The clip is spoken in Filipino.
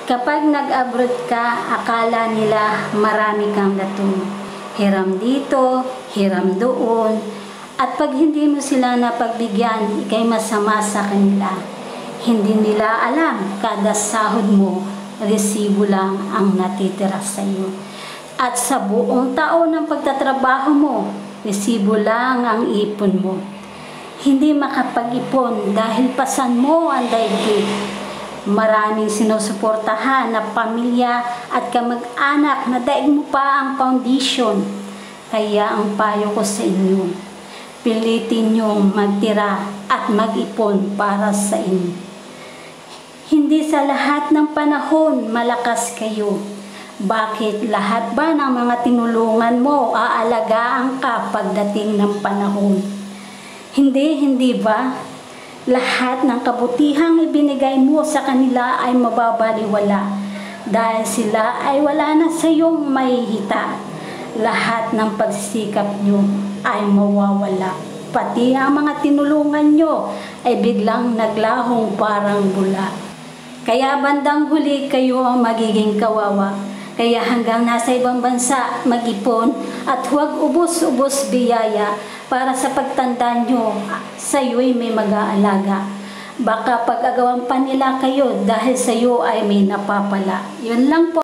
Kapag nag-abroad ka, akala nila marami kang latong. Hiram dito, hiram doon. At pag hindi mo sila napagbigyan, ikay masama sa kanila. Hindi nila alam, kada sahod mo, resibo lang ang natitira sa iyo. At sa buong taon ng pagtatrabaho mo, resibo lang ang ipon mo. Hindi makapag-ipon dahil pasan mo ang daigdig. Maraming sinusuportahan na pamilya at kamag-anak na daig mo pa ang foundation. Kaya ang payo ko sa inyo, pilitin niyong magtira at mag-ipon para sa inyo. Hindi sa lahat ng panahon malakas kayo. Bakit lahat ba ng mga tinulungan mo aalagaan ka pagdating ng panahon? Hindi ba? Lahat ng kabutihang ibinigay mo sa kanila ay mababaliwala dahil sila ay wala na sa iyong mahihita. Lahat ng pagsisikap nyo ay mawawala. Pati ang mga tinulungan nyo ay biglang naglahong parang bula. Kaya bandang huli kayo ang magiging kawawa. Kaya hanggang nasa ibang bansa, mag-ipon at huwag ubos-ubos biyaya para sa pagtanda nyo, sa iyo'y may mag-aalaga. Baka pag-agawan pa nila kayo dahil sa iyo ay may napapala. Yun lang po.